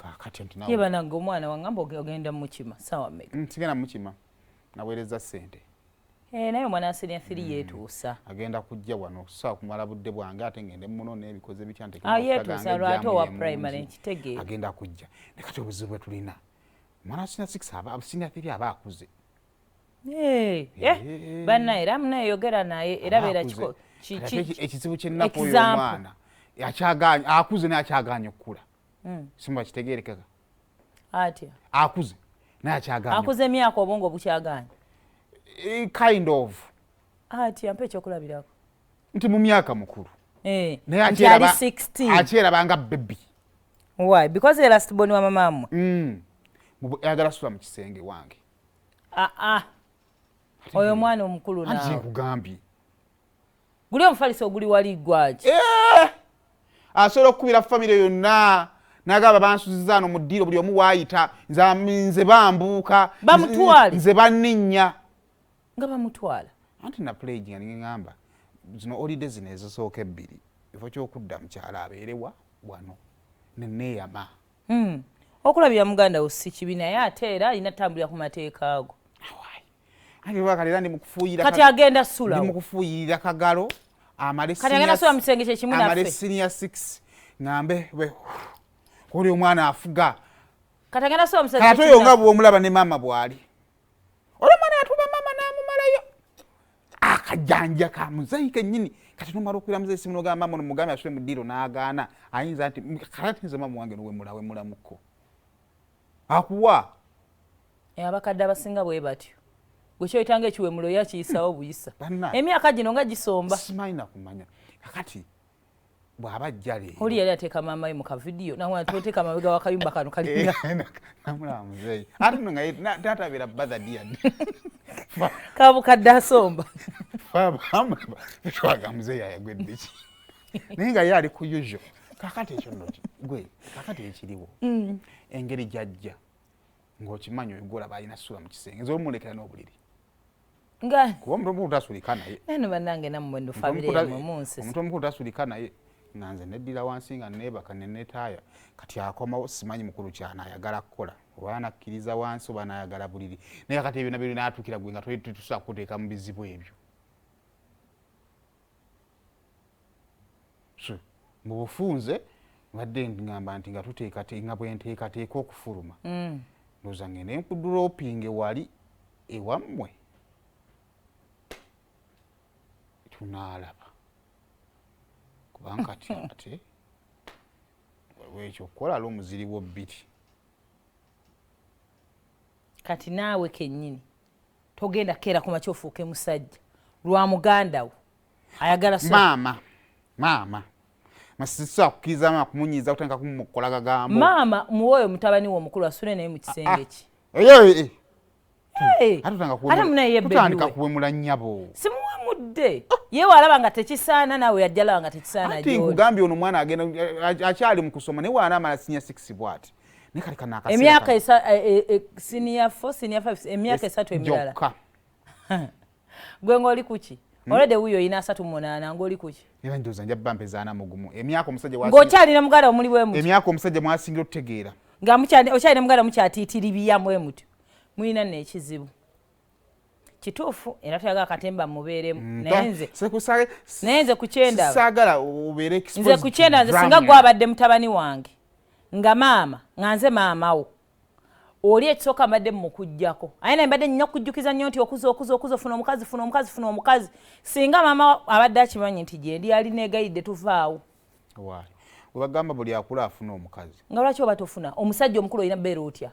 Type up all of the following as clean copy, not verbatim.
kakati nti nawe yeba nange omwana wangamba ogenda mukima sawa mega ntigenda mukima naweereza ssente naye omwana asenia 3 yeetuusa agenda kujja wano saa kumala budde bwange ate ngende muno n'ebikoze bitya yeetuusa lwate owa primary nkitegeera agenda kujja ne kati obuzibu bwe tulina omwana senior 6 senior 3 aba akuze banna era munayogera naye era beera ekizibu ky'ennaku oyo omwana akuze naye akyaganya okukula simba kitegeerekeka atya akuze naye akyaganya akuze emyaka obwongo bukyaganya kind of atya mpa ekyokulabirako nti mu myaka mukulu naye ali 16 akyerabanga baby why because the last born wa mamamu ayagala sula mu kisenge wange oyo mwana omukulu nawe anti nkugambye guli omufaliso oguli wali gwaki asobola okukubira famire yonna nagamba bansuziza ano mu ddiiro buli omu waayita nze bambuuka bamutwale nze banninnya nga bamutwala anti na pledge nga ningamba zino holiday zino ezisooka ebbiri ekifo ky'okudda mukyala abeerewa wano neneeyama okulabira muganda wo si kibi naye ate era alina tambulira ku mateeka ago antiwakalera ndi mukufuuyira kati agenda sula ndi mukufuuyirira kagalo kati agenda sula mu kisenge kye kimu amale senior 6 ngambe oli omwana afuga kati agenda sula mu kisenge kati oyo nga bw'omulaba ne maama bw'ali olwo omwana yatuma maama n'amumalayo akajanja ka muzeyi kennyini kati nomala okwira muzeyi simu nogamba maama nomugambe asule mu ddiiro n'agaana ayinza nti kati nze maama wange wemulamuko akuwa abakadde abasinga bwe batyo gwe kyoyitanga ekiwemulo yakiyisawo buyisa emyaka gino nga gisomba simanyi nakumanya kakati bw'aba ajja leero oli yali ateeka maama we mu kavidiyo nawe toteeka amabega w'akayumba kano kalina namulaba muzeeyi ate no nga tatabeera bathadi yadde kabukadde asomba twaga muzeeyi ayagwedde ki naye nga ye ali ku usual kakati ekyo nno gwe kakati ekiriwo engeri gyajja ng'okimanyi oyo gwolaba alina sula mu kisenge nze olumulekera n'obuliri kuba omuntu omukulu tasulika naye nano bannange nammwe ndo famire yamwe munsi omuntu omukulu tasulika naye nga nze neddira wansi nga neebaka nenetaaya kati akomawo simanyi mukulu kyana ayagala kukola oba anakkiriza wansi oba naayagala buliri naye kati ebyo nabyo naatuukira gwe nga tusobola kukuteeka mu bizibu ebyo mu bufunze badde ngamba nti nga tuteekateeka bwe nteekateeka okufuluma ndowooza ngende nkuduropinge wali ewammwe tunaalaba kubanga kati ate wekyo okukola lw'omuziri wo bbiri kati naawe kennyini togenda keera ku makya ofuuke musajja lwa muganda wo ayagala maama masisa kukkiriza maama kumunyiiza kutandika kumukola gagambo maama muwoyo mutabani wo omukulu asule naye mu kisenge ki tutandika kuwemula nnyabo simuwemudde ye walaba nga tekisaana naawe yajja laba nga tekisaana ati nkugambye ono omwana agenda akyali mu kusoma naye wanaamala senior 6 bwati naye kali kana akaseera emyaka senior 4 senior 5 emyaka 3 emirala gwe ng'oli kuki olede wuyo ina 38 ng'oli kuki era ndowooza nja bba mpezaana mugumu emyaka omusajja ng'okyalina muganda omuli bwe muti emyaka omusajja mwasingira otutegeera nga okyalina muganda mukyatiitiribiya bwe muti mulina n'ekizibu kituufu era tuyaga akatemba mubeeremu naye nze kukyenda saagala obeere exposed nze kukyenda nze singa gwabadde mutabani wange nga maama nga nze maamawo oli ekisooka mbadde mukujjako aye naye mbadde nnina okujjukiza nnyo nti okuza funa omukazi singa maama abadde akimanyi nti gyendi ali neegayidde tuvaawo webagamba buli akula afuna omukazi nga lwaki oba tofuna omusajja omukulu olina beera otya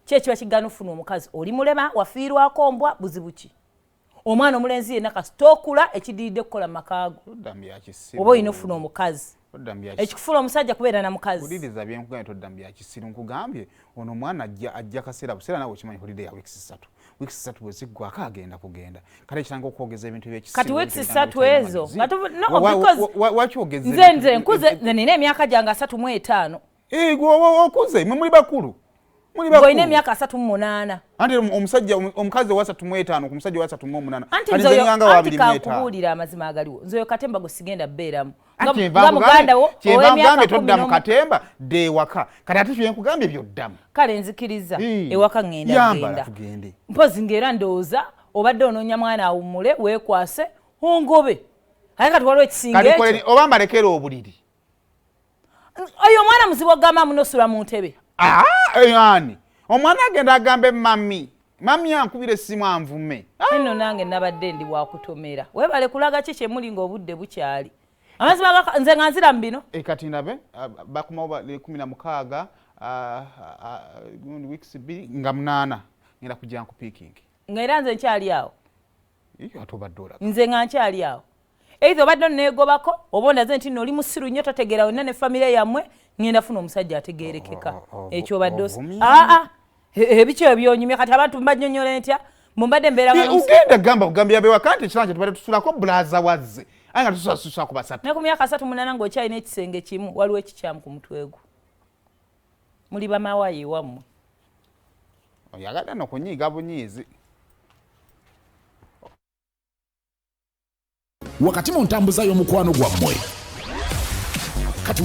ki ekiba kigaana ofuna omukazi oli mulema wafiirwako mbwa buzibu ki omwana omulenzi yenna kasita okula ekidiridde okukola mu makaago oba olina ofuna omukazi ekikufula omusajja kubeera na mukazi uliriza byenkugambye todda mu byakisiru nkugambye ono omwana ajja kaseera buseera naawe okimanyi holiday ya weeks 3 weeks 3 bweziggwako agenda kugenda kale ekitanga okwogeza ebintu byekisiru kati weeks 3 ezo wakyogeze nze nkuze nina emyaka gyange 35 okuze mwe muli bakulu Boine myaka 38. Anti omusajja omukazi wa 35 ku musajja wa 38. Anti nzoyo anti kakubulira amazima agaliwo. Nzoyo Katemba go sigenda beeramu. Nga muganda wo ow'emyaka todda mu Katemba de waka. Kati ate kye nkugambye byoddamu. Kale nzikiriza ewaka ngenda genda. Mpozi ngera ndowooza obadde onoonya mwana awummule weekwase ongobe. Aye kati waliwo ekisinga ekyo. Kati oba mbalekera obuliri. Oyo omwana muzibu ogamba munosula mu ntebe. Yani omwana agenda agambe mami ankubira essimu anvume. Nno nange nabadde ndi bwakutomera. Webale kulaga kiki emuli ng'obudde bukyali. Amazima nze nga nzira mu bino. Kati ndabe bakumawo 16 weeks nga 8 ngenda kujja nkupiiking. Ng'era nze nkyali awo. Atobadde olaga. Nze nga nkyali awo. Either obadde onneegobako oba ondaze nti nno oli musiru nnyo totegeera wenna ne famire yammwe ngenda funa omusajja ategeerekeka. Ekyo obadde ebikyo ebyonyumye kati abantu mbanyonyola ntya mumbadde mbeera nga ugenda gamba kugambya bewaka nti ekiranje tubadde tusulako bulaza wazze aye nga tususasusa ku basatu. Ne ku myaka 38 ng'okyalina ekisenge kimu waliwo ekikyamu ku mutwe gwo. Muli bamawaayi wammwe. Oyagala n'okunyiiga bunyiizi. Wakati mu ntambuza y'omukwano gwammwe kati